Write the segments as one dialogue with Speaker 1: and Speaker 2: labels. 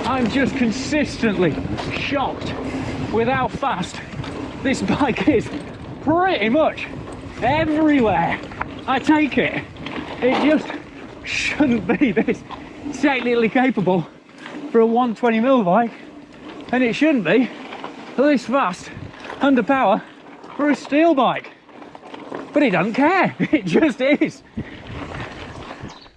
Speaker 1: I'm just consistently shocked with how fast this bike is pretty much everywhere I take it. It just shouldn't be this technically capable for a 120mm bike, and it shouldn't be this fast under power for a steel bike, but it doesn't care. It just is.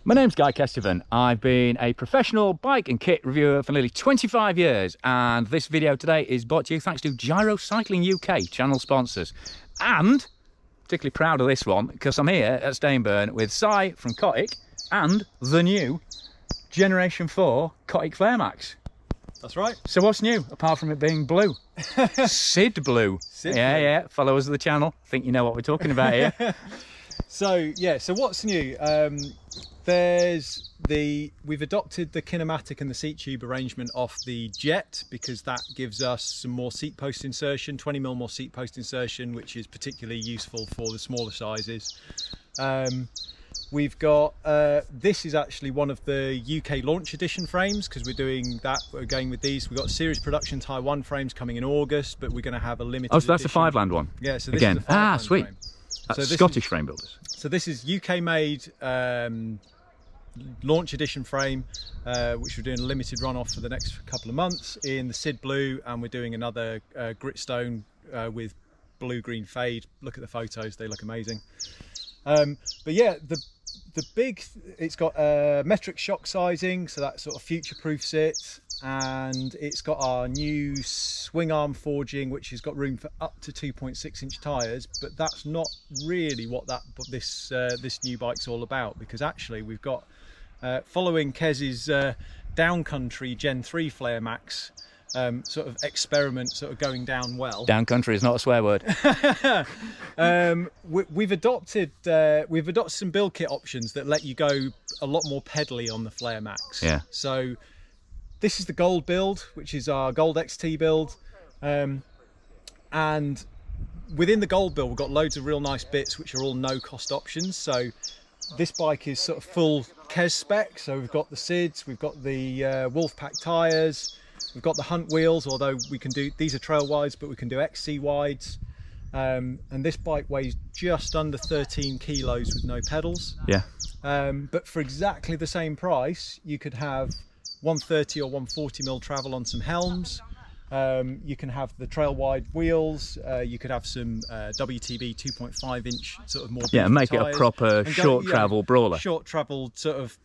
Speaker 1: My name's Guy Kesteven. I've been a professional bike and kit reviewer for nearly 25 years, and this video today is brought to you thanks to Gyro Cycling UK, channel sponsors. And particularly proud of this one because I'm here at Stainburn with Si from Cotic and the new Generation 4 Cotic FlareMax.
Speaker 2: That's right.
Speaker 1: So what's new apart from it being blue? Sid blue.
Speaker 2: Sid
Speaker 1: yeah,
Speaker 2: blue.
Speaker 1: Yeah. Followers of the channel think you know what we're talking about here.
Speaker 2: So what's new? We've adopted the kinematic and the seat tube arrangement off the Jeht because that gives us some more seat post insertion, 20mm more seat post insertion, which is particularly useful for the smaller sizes. We've got, this is actually one of the UK launch edition frames because we're doing that, we're going with these. We've got series production Taiwan frames coming in August, but we're going to have a limited
Speaker 1: Oh, so that's
Speaker 2: edition.
Speaker 1: the Fiveland one?
Speaker 2: Yeah, so this
Speaker 1: again.
Speaker 2: is the Fiveland
Speaker 1: sweet.
Speaker 2: frame.
Speaker 1: That's
Speaker 2: So
Speaker 1: Scottish frame builders.
Speaker 2: So this is UK made launch edition frame, which we're doing a limited run off for the next couple of months in the Sid blue, and we're doing another gritstone with blue-green fade. Look at the photos, they look amazing. But yeah, the big, it's got metric shock sizing, so that sort of future-proofs it, and it's got our new swing arm forging, which has got room for up to 2.6-inch tyres, but that's not really what this new bike's all about, because actually we've got, following Kes's Downcountry Gen 3 FlareMax sort of experiment sort of going down well.
Speaker 1: Downcountry is not a swear word.
Speaker 2: We've adopted some build kit options that let you go a lot more pedally on the FlareMax.
Speaker 1: Yeah.
Speaker 2: So this is the gold build, which is our gold XT build, and within the gold build we've got loads of real nice bits which are all no cost options. So this bike is sort of full Kes Spec, so we've got the SIDs, we've got the Wolfpack tyres, we've got the Hunt wheels, although we can do, these are trail wides, but we can do XC wides, and this bike weighs just under 13 kilos with no pedals. Yeah. But for exactly the same price you could have 130 or 140mm travel on some helms. You can have the trail wide wheels, you could have some WTB 2.5-inch sort of more,
Speaker 1: yeah, and make
Speaker 2: tyres,
Speaker 1: it a proper short travel brawler.
Speaker 2: Short travel sort of,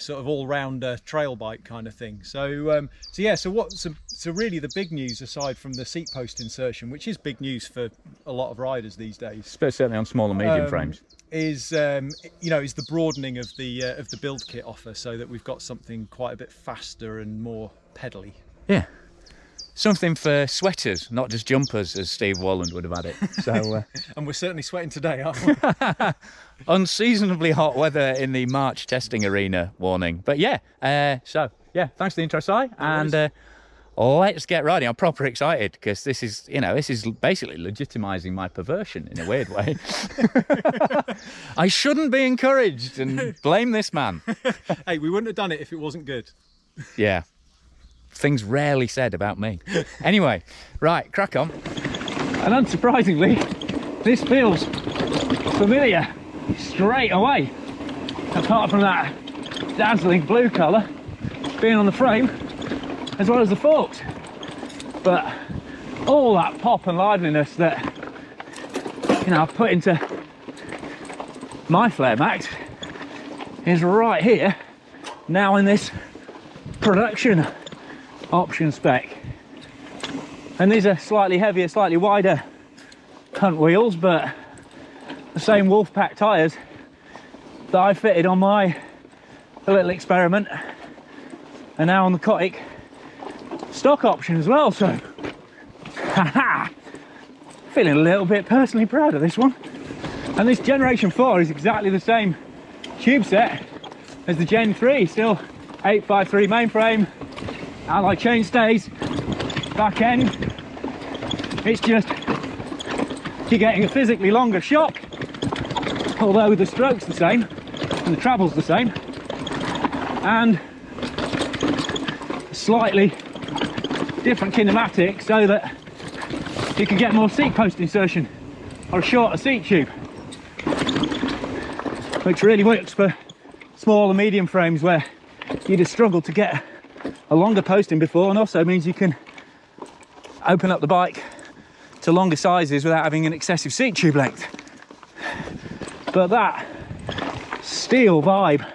Speaker 2: sort of all round trail bike kind of thing. So so really the big news, aside from the seat post insertion, which is big news for a lot of riders these days,
Speaker 1: certainly on small and medium frames,
Speaker 2: is the broadening of the build kit offer, so that we've got something quite a bit faster and more pedally.
Speaker 1: Yeah. Something for sweaters, not just jumpers, as Steve Walland would have had it. So,
Speaker 2: and we're certainly sweating today, aren't we?
Speaker 1: Unseasonably hot weather in the March testing arena warning. But yeah, thanks for the intro, Si. And let's get riding. I'm proper excited because this is basically legitimising my perversion in a weird way. I shouldn't be encouraged, and blame this man.
Speaker 2: Hey, we wouldn't have done it if it wasn't good.
Speaker 1: Yeah. Things rarely said about me. Anyway, right, crack on. And unsurprisingly, this feels familiar straight away. Apart from that dazzling blue colour being on the frame, as well as the forks. But all that pop and liveliness that I've put into my FlareMax is right here now in this production option spec. And these are slightly heavier, slightly wider Hunt wheels, but the same Wolfpack tyres that I fitted on my little experiment and now on the Cotic stock option as well. So feeling a little bit personally proud of this one. And this Generation 4 is exactly the same tube set as the Gen 3, still 853 mainframe, alloy chainstays, back end. It's just you're getting a physically longer shock, although the stroke's the same and the travel's the same, and slightly different kinematic so that you can get more seat post insertion or a shorter seat tube, which really works for small and medium frames where you'd have struggled to get a longer posting before, and also means you can open up the bike to longer sizes without having an excessive seat tube length. But that steel vibe,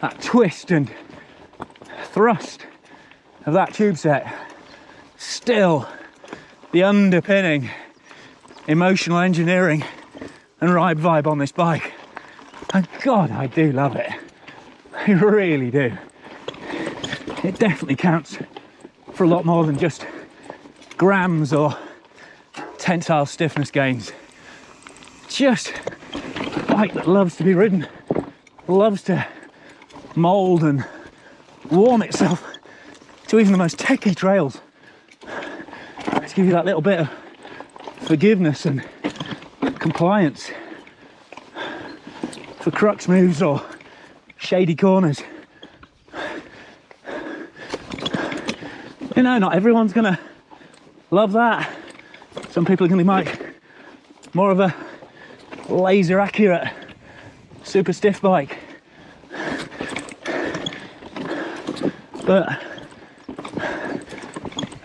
Speaker 1: that twist and thrust of that tube set, still the underpinning emotional engineering and ride vibe on this bike. And God, I do love it. I really do. It definitely counts for a lot more than just grams or tensile stiffness gains. Just a bike that loves to be ridden, loves to mould and warm itself to even the most techie trails. To give you that little bit of forgiveness and compliance for crux moves or shady corners. You know, not everyone's gonna love that. Some people are gonna like more of a laser accurate, super stiff bike. But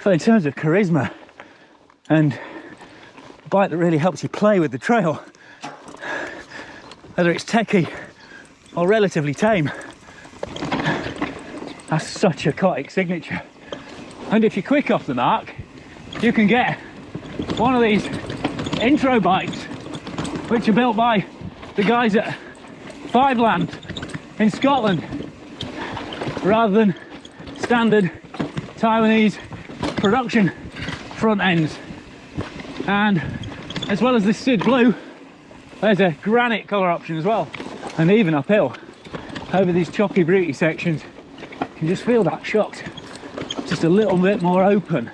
Speaker 1: in terms of charisma and a bike that really helps you play with the trail, whether it's techie or relatively tame, that's such a Cotic signature. And if you're quick off the mark, you can get one of these intro bikes, which are built by the guys at Fiveland in Scotland, rather than standard Taiwanese production front ends. And as well as this Sid Blue, there's a Granite colour option as well. And even uphill, over these choppy beauty sections, you can just feel that shocked. Just a little bit more open.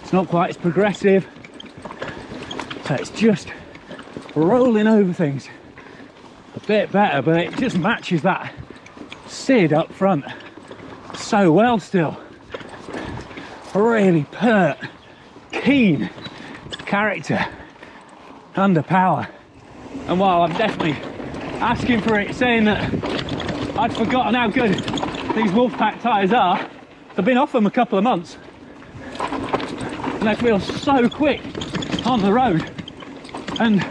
Speaker 1: It's not quite as progressive. So it's just rolling over things a bit better, but it just matches that Sid up front so well still. Really pert, keen character under power. And while I'm definitely asking for it, saying that I'd forgotten how good these Wolfpack tyres are, I've been off them a couple of months and they feel so quick on the road. And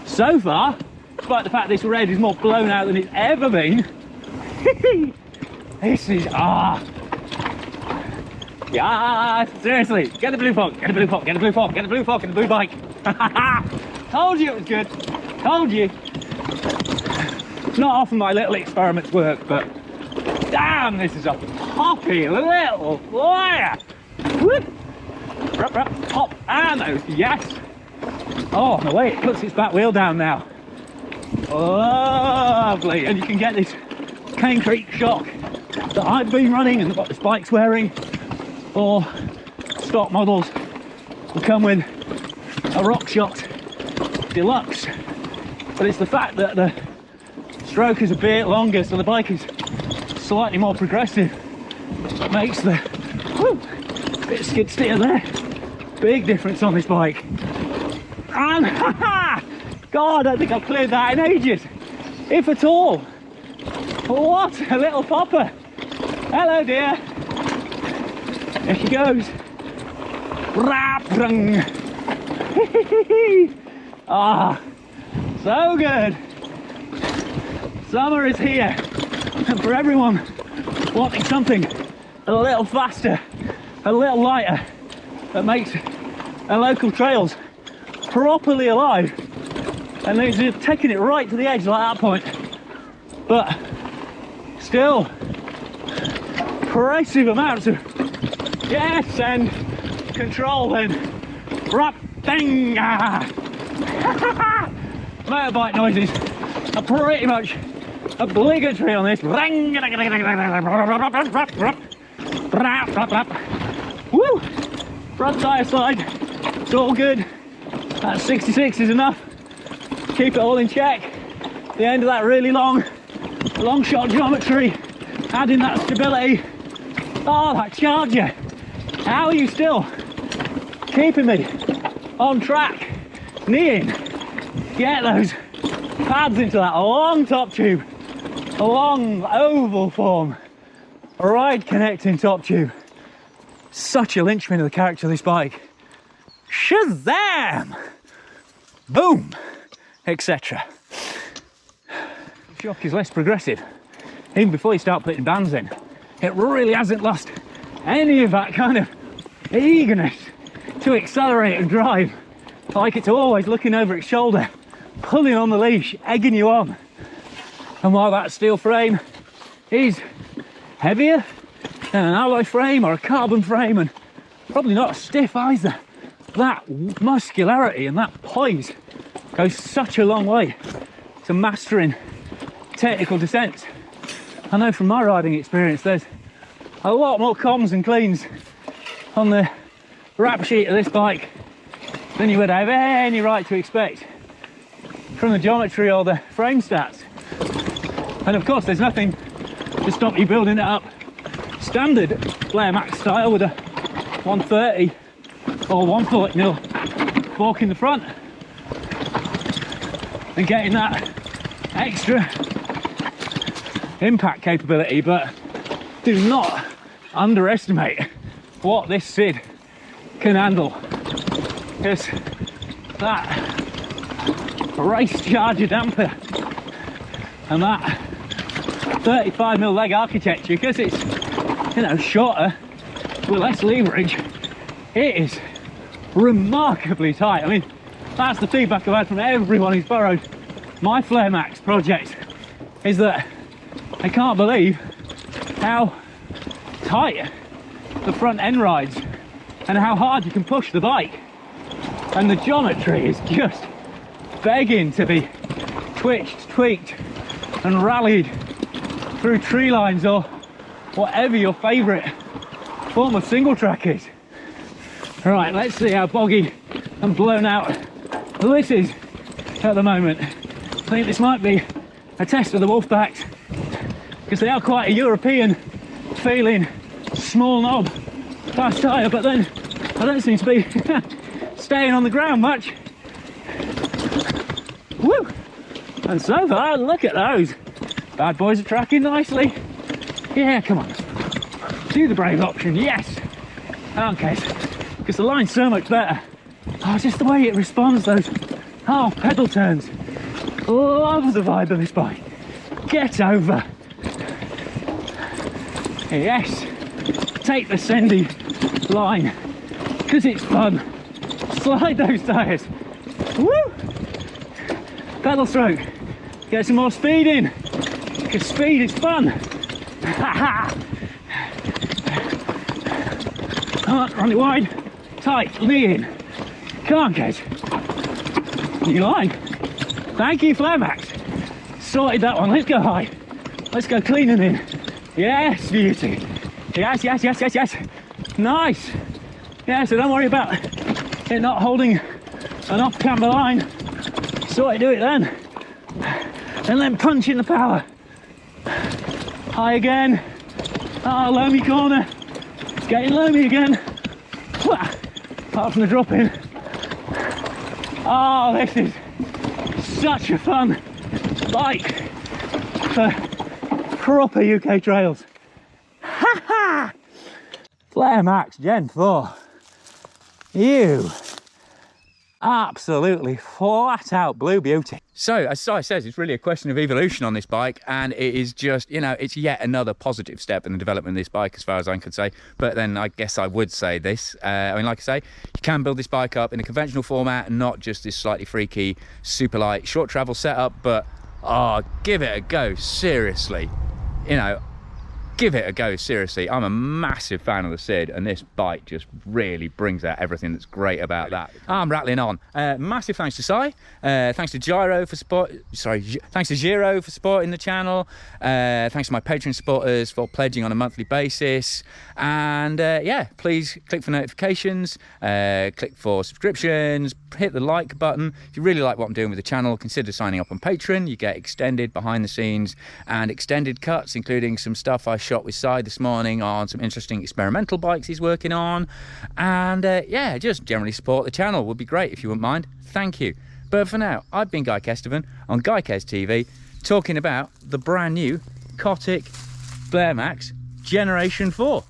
Speaker 1: so far, despite the fact this red is more blown out than it's ever been, this is yeah, seriously, get the blue fog, get the blue fog, get the blue fog, get the blue fog, get the blue bike. Told you it was good, told you. It's not often my little experiments work, but damn, this is a poppy little flyer. Whoop, rap, rap, pop, and those, yes. Oh, the way it puts its back wheel down now. Lovely, and you can get this Cane Creek shock that I've been running and what this bike's wearing, or stock models will come with a RockShox Deluxe. But it's the fact that the stroke is a bit longer, so the bike is slightly more progressive, that makes the bit of skid steer there. Big difference on this bike. And God, I don't think I've cleared that in ages, if at all. What a little popper. Hello, dear. There she goes. Ah, so good. Summer is here, and for everyone wanting something a little faster, a little lighter, that makes our local trails properly alive, and they're just taking it right to the edge like that point, but still impressive amounts of yes and control and rap bang. Motorbike noises are pretty much obligatory on this. Woo! Front tyre slide, it's all good. That 66 is enough. Keep it all in check. The end of that really long shot geometry adding that stability. Oh, that charger. How are you still keeping me on track? Knee in. Get those pads into that long top tube. A long oval form. Ride connecting top tube. Such a linchpin of the character of this bike. Shazam! Boom! Etc. Shock is less progressive. Even before you start putting bands in, it really hasn't lost any of that kind of eagerness to accelerate and drive. Like it's always looking over its shoulder, pulling on the leash, egging you on. And while that steel frame is heavier than an alloy frame or a carbon frame, and probably not as stiff either, that muscularity and that poise goes such a long way to mastering technical descents. I know from my riding experience there's a lot more comms and cleans on the rap sheet of this bike than you would have any right to expect from the geometry or the frame stats. And of course there's nothing to stop you building it up standard FlareMax style with a 130 or 140mm fork in the front and getting that extra impact capability. But do not underestimate what this SID can handle, because that race charger damper and that 35mm leg architecture, because it's, you know, shorter with less leverage, it is remarkably tight. I mean, that's the feedback I've had from everyone who's borrowed my FlareMax project, is that I can't believe how tight the front end rides and how hard you can push the bike. And the geometry is just begging to be twitched, tweaked and rallied through tree lines or whatever your favourite form of single track is. Right, let's see how boggy and blown out this is at the moment. I think this might be a test of the Wolfbacks, because they are quite a European feeling small knob fast tyre, but then I don't seem to be staying on the ground much. Woo! And so far, look at those. Bad boys are tracking nicely. Yeah, come on. Do the brave option, yes. Okay, because the line's so much better. Oh, just the way it responds, those half pedal turns. Love the vibe of this bike. Get over. Yes. Take the Sendy line, because it's fun. Slide those tyres. Woo! Pedal stroke. Get some more speed in, because speed is fun. Come on, run it wide. Tight, knee in. Come on, Kes. New line. Thank you, FlareMax. Sorted that one. Let's go high. Let's go clean and in. Yes, beauty. Yes, yes, yes, yes, yes. Nice. Yeah, so don't worry about it not holding an off-camber line. Sort of do it then. And then punch in the power. High again. Oh, loamy corner. It's getting loamy again. Apart from the drop in. Oh, this is such a fun bike for proper UK trails. Ha ha! FlareMax Gen 4. You absolutely flat out blue beauty. So, as Si says, it's really a question of evolution on this bike, and it is just, you know, it's yet another positive step in the development of this bike, as far as I could say. But then I guess I would say this. I mean, like I say, you can build this bike up in a conventional format, not just this slightly freaky, super light, short travel setup, but, oh, give it a go, seriously. You know, give it a go, seriously. I'm a massive fan of the SID, and this bike just really brings out everything that's great about that. I'm rattling on. Massive thanks to Si. Thanks to Gyro for support. Thanks to Giro for supporting the channel. Thanks to my Patreon supporters for pledging on a monthly basis. And yeah, please click for notifications, click for subscriptions, hit the like button. If you really like what I'm doing with the channel, consider signing up on Patreon. You get extended behind the scenes and extended cuts, including some stuff I shot with Si this morning on some interesting experimental bikes he's working on. And yeah, just generally support the channel. Would be great if you wouldn't mind. Thank you. But for now, I've been Guy Kestevan on Guy Kes TV, talking about the brand new Cotic FlareMax Generation 4.